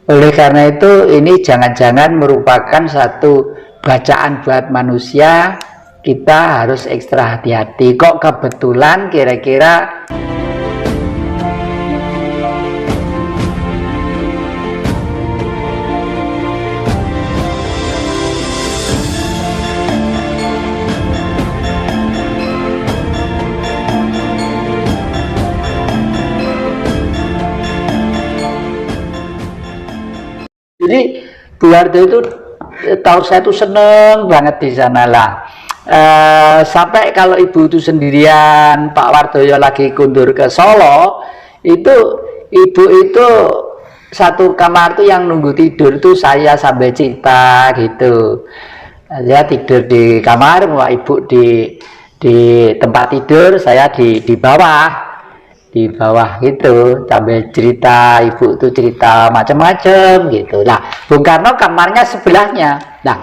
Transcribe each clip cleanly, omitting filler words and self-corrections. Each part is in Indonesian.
Oleh karena itu ini jangan-jangan merupakan satu bacaan buat manusia, kita harus ekstra hati-hati. Kok kebetulan kira-kira jadi Bu Wardo itu tahu saya itu seneng banget di sana lah. Sampai kalau ibu itu sendirian, Pak Wardoyo lagi kundur ke Solo, itu ibu itu satu kamar tuh yang nunggu tidur tuh saya sampai Cita gitu. Saya tidur di kamar, wah ibu di tempat tidur, saya di bawah gitu, sambil cerita, ibu tuh cerita macam-macam gitu. Nah, Bung Karno kamarnya sebelahnya. Nah,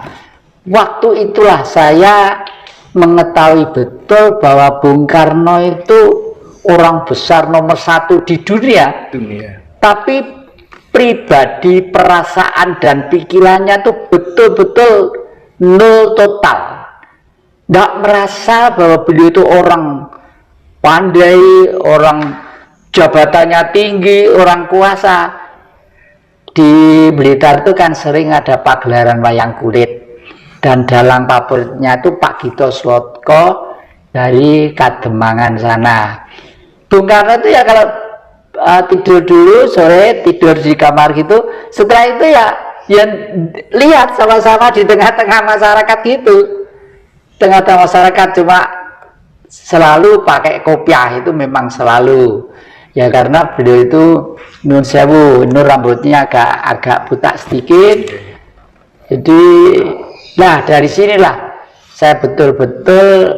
waktu itulah saya mengetahui betul bahwa Bung Karno itu orang besar nomor 1 di dunia. Tapi pribadi, perasaan dan pikirannya tuh betul-betul nol total. Nggak merasa bahwa beliau itu orang pandai, orang jabatannya tinggi, orang kuasa. Di Blitar itu kan sering ada pagelaran wayang kulit, dan dalang favoritnya itu Pak Gito Slotko dari Kademangan sana. Bung Karno itu ya kalau tidur dulu sore, tidur di kamar gitu, setelah itu ya lihat sama-sama di tengah-tengah masyarakat gitu. Tengah-tengah masyarakat, cuma selalu pakai kopiah, itu memang selalu ya, karena beliau itu nun sewu, nun rambutnya agak butak sedikit. Jadi nah dari sinilah saya betul-betul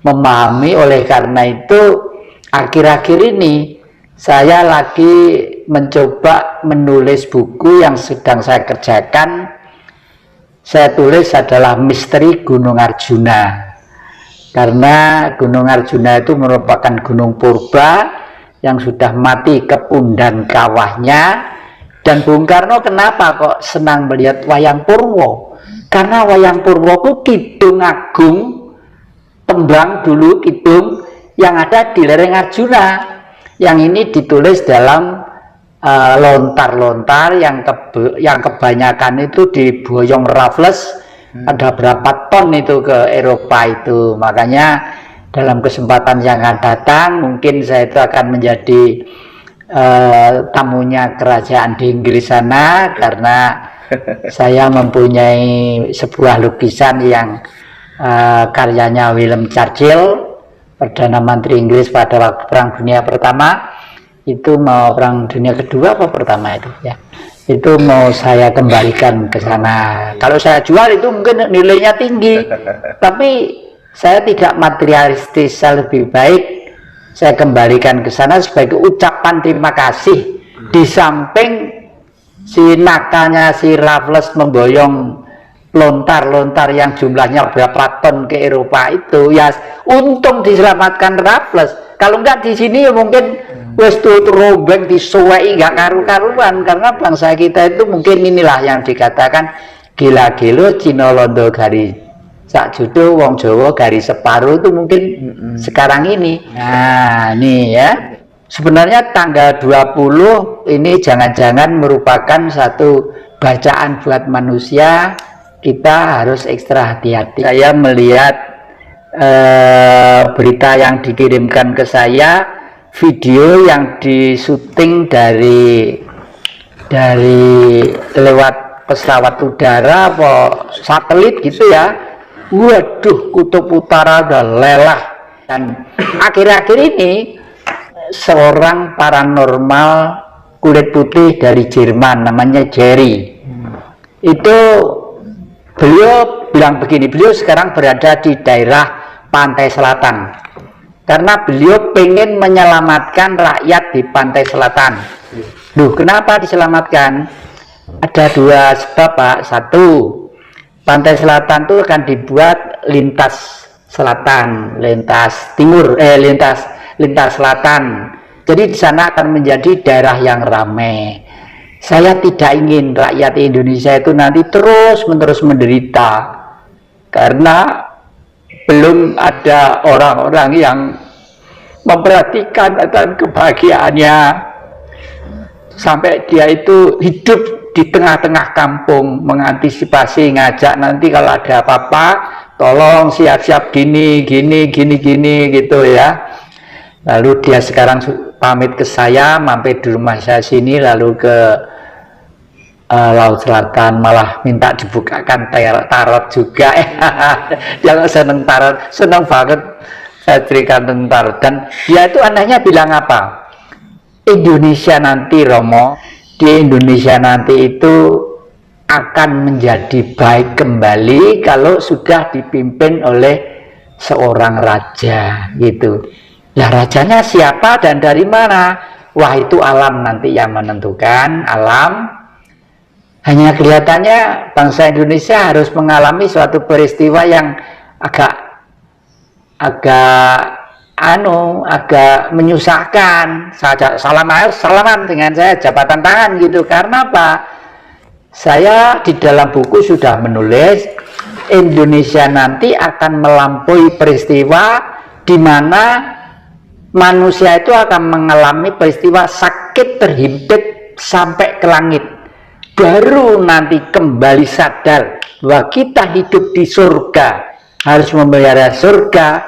memahami. Oleh karena itu akhir-akhir ini saya lagi mencoba menulis buku yang sedang saya kerjakan. Saya tulis adalah Misteri Gunung Arjuna. Karena Gunung Arjuna itu merupakan gunung purba yang sudah mati kepun dan kawahnya. Dan Bung Karno kenapa kok senang melihat wayang Purwo? Karena wayang Purwo itu kidung agung, tembang dulu kidung yang ada di lereng Arjuna. Yang ini ditulis dalam lontar-lontar yang kebanyakan itu di Boyong Raffles. Ada berapa ton itu ke Eropa itu. Makanya dalam kesempatan yang akan datang mungkin saya itu akan menjadi tamunya kerajaan di Inggris sana, karena saya mempunyai sebuah lukisan yang karyanya William Churchill, Perdana Menteri Inggris pada waktu Perang Dunia Pertama. Itu mau Perang Dunia Kedua apa pertama itu ya, itu mau saya kembalikan ke sana. Kalau saya jual itu mungkin nilainya tinggi, tapi saya tidak materialistis. Saya lebih baik saya kembalikan ke sana sebagai ucapan terima kasih. Di samping si nakalnya si Raffles memboyong lontar-lontar yang jumlahnya berapa ton ke Eropa itu, ya untung diselamatkan Raffles. Kalau enggak di sini ya mungkin wes tuh robeng disuwai nggak karu-karuan. Karena bangsa kita itu mungkin inilah yang dikatakan gila-gilo Cina Londo garis sak judo, wong Jawa garis separuh, itu mungkin sekarang ini. Nah ini ya, sebenarnya tanggal 20 ini jangan-jangan merupakan satu bacaan buat manusia, kita harus ekstra hati-hati. Saya melihat berita yang dikirimkan ke saya, video yang disuting dari lewat pesawat udara apa satelit gitu ya. Waduh, kutub utara udah lelah. Dan akhir-akhir ini seorang paranormal kulit putih dari Jerman namanya Jerry, itu beliau bilang begini, beliau sekarang berada di daerah pantai selatan karena beliau pengen menyelamatkan rakyat di pantai selatan. Duh, kenapa diselamatkan? Ada dua sebab, Pak. Satu, pantai selatan itu akan dibuat lintas selatan, lintas timur, lintas selatan. Jadi di sana akan menjadi daerah yang ramai. Saya tidak ingin rakyat Indonesia itu nanti terus-menerus menderita karena belum ada orang-orang yang memperhatikan tentang kebahagiaannya, sampai dia itu hidup di tengah-tengah kampung, mengantisipasi, ngajak nanti kalau ada apa-apa tolong siap-siap gini gitu ya. Lalu dia sekarang pamit ke saya, mampir di rumah saya sini, lalu ke Laut Selatan, malah minta dibukakan tarot juga. Dia seneng tarot, seneng banget saya ceritakan tentang tarot. Dan dia itu anehnya bilang apa? Indonesia nanti, Romo, di Indonesia nanti itu akan menjadi baik kembali kalau sudah dipimpin oleh seorang raja gitu. Lah rajanya siapa dan dari mana? Wah, itu alam nanti yang menentukan, alam. Hanya kelihatannya bangsa Indonesia harus mengalami suatu peristiwa yang agak menyusahkan. Salaman dengan saya, jabatan tangan gitu. Karena apa? Saya di dalam buku sudah menulis Indonesia nanti akan melampaui peristiwa di mana manusia itu akan mengalami peristiwa sakit terhimpit sampai ke langit. Baru nanti kembali sadar bahwa kita hidup di surga, harus memelihara surga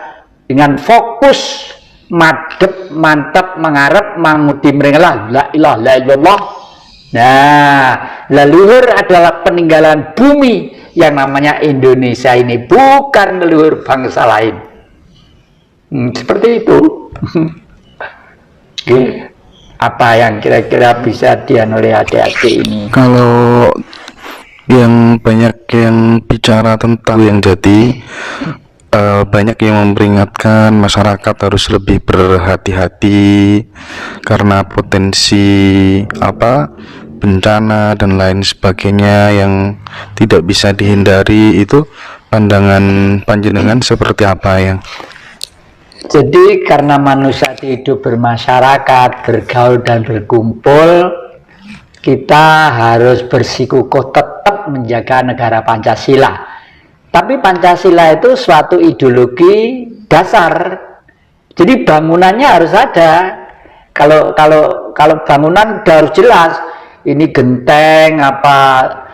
dengan fokus madep, mantap, mengharap, mangudi merengalah la ilaha illallah. Nah, leluhur adalah peninggalan bumi yang namanya Indonesia ini, bukan leluhur bangsa lain. Seperti itu. Apa yang kira-kira bisa dian oleh adik-adik ini? Kalau yang banyak yang bicara tentang yang jadi, banyak yang memperingatkan masyarakat harus lebih berhati-hati karena potensi bencana dan lain sebagainya yang tidak bisa dihindari. Itu pandangan panjenengan seperti apa yang? Jadi karena manusia hidup bermasyarakat, bergaul dan berkumpul, kita harus bersikukuh tetap menjaga negara Pancasila. Tapi Pancasila itu suatu ideologi dasar. Jadi bangunannya harus ada. Kalau bangunan harus jelas. Ini genteng,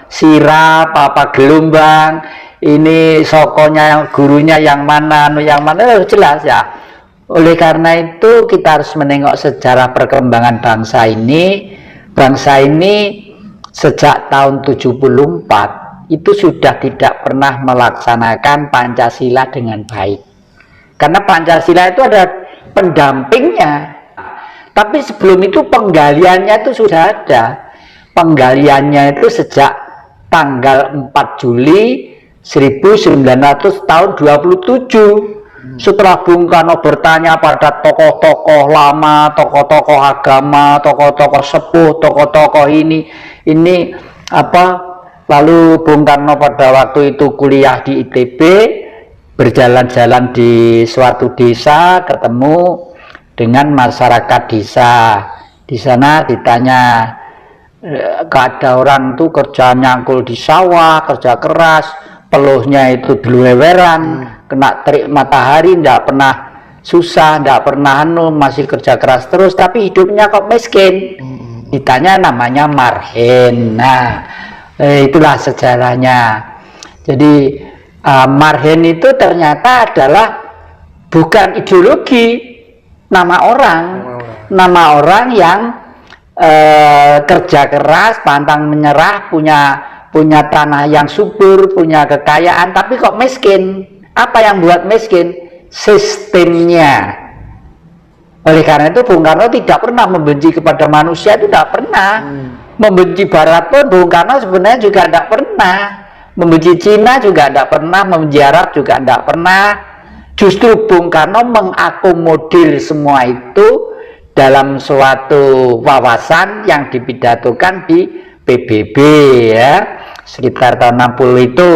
sirap, gelombang. Ini sokonya, yang gurunya yang mana harus jelas ya. Oleh karena itu kita harus menengok sejarah perkembangan bangsa ini. Bangsa ini sejak tahun 74 itu sudah tidak pernah melaksanakan Pancasila dengan baik. Karena Pancasila itu ada pendampingnya. Tapi sebelum itu penggaliannya itu sudah ada. Penggaliannya itu sejak tanggal 4 Juli 1900 tahun 27. Setelah Bung Karno bertanya pada tokoh-tokoh lama, tokoh-tokoh agama, tokoh-tokoh sepuh, tokoh-tokoh ini lalu Bung Karno pada waktu itu kuliah di ITB, berjalan-jalan di suatu desa, ketemu dengan masyarakat desa. Di sana ditanya, ada orang tuh kerja nyangkul di sawah, kerja keras, peluhnya itu diluweran, kena terik matahari, tidak pernah susah, tidak pernah masih kerja keras terus, tapi hidupnya kok miskin. Ditanya namanya Marhen. Nah, itulah sejarahnya. Jadi Marhen itu ternyata adalah bukan ideologi, nama orang yang kerja keras, pantang menyerah, punya tanah yang subur, punya kekayaan, tapi kok miskin. Apa yang buat miskin? Sistemnya. Oleh karena itu Bung Karno tidak pernah membenci kepada manusia, itu tidak pernah. Membenci Barat pun Bung Karno sebenarnya juga tidak pernah. Membenci Cina juga tidak pernah, membenci Arab juga tidak pernah. Justru Bung Karno mengakomodir semua itu dalam suatu wawasan yang dipidatokan di PBB ya, sekitar tahun 60 itu,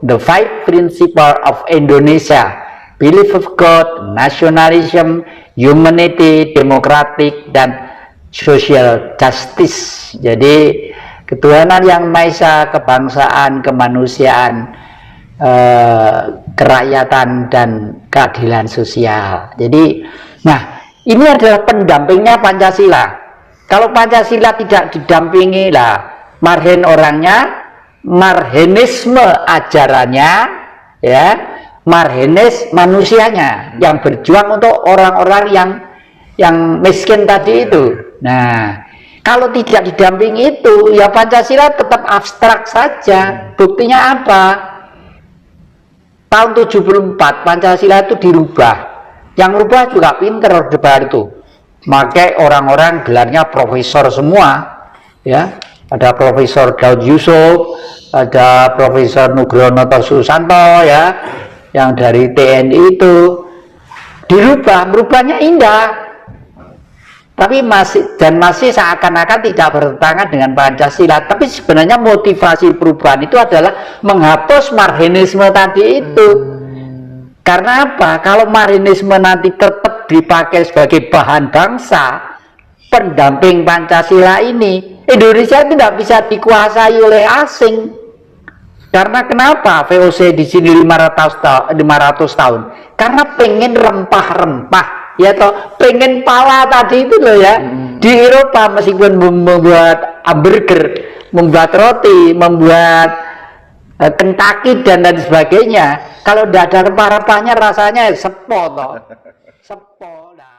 The Five Principles of Indonesia, Belief of God, Nationalism, Humanity, Democratic, dan Social Justice. Jadi ketuhanan yang Maha Esa, kebangsaan, kemanusiaan, kerakyatan, dan keadilan sosial. Jadi, nah, ini adalah pendampingnya Pancasila. Kalau Pancasila tidak didampingi lah, marhen orangnya, marhenisme ajarannya, ya, marhenis manusianya yang berjuang untuk orang-orang yang miskin tadi itu. Nah, kalau tidak didampingi itu, ya Pancasila tetap abstrak saja. Buktinya apa? Tahun 74 Pancasila itu dirubah. Yang rubah juga pinter Orde Baru itu. Pakai orang-orang gelarnya profesor semua, ya. Ada Profesor Daud Yusuf, ada Profesor Nugroho Susanto, ya, yang dari TNI itu. Dirubah, merubahnya indah. Tapi masih seakan-akan tidak bertentangan dengan Pancasila. Tapi sebenarnya motivasi perubahan itu adalah menghapus marhenisme tadi itu. Karena apa? Kalau marhenisme nanti tetap dipakai sebagai bahan bangsa, pendamping Pancasila ini, Indonesia tidak bisa dikuasai oleh asing. Karena kenapa? VOC di sini 500 tahun. Karena pengen rempah-rempah, ya toh, pengen pala tadi itu loh ya. Di Eropa meskipun membuat hamburger, membuat roti, membuat Kentucky dan lain sebagainya, kalau tidak ada rempah-rempahnya rasanya sepo toh. Sepo. Nah.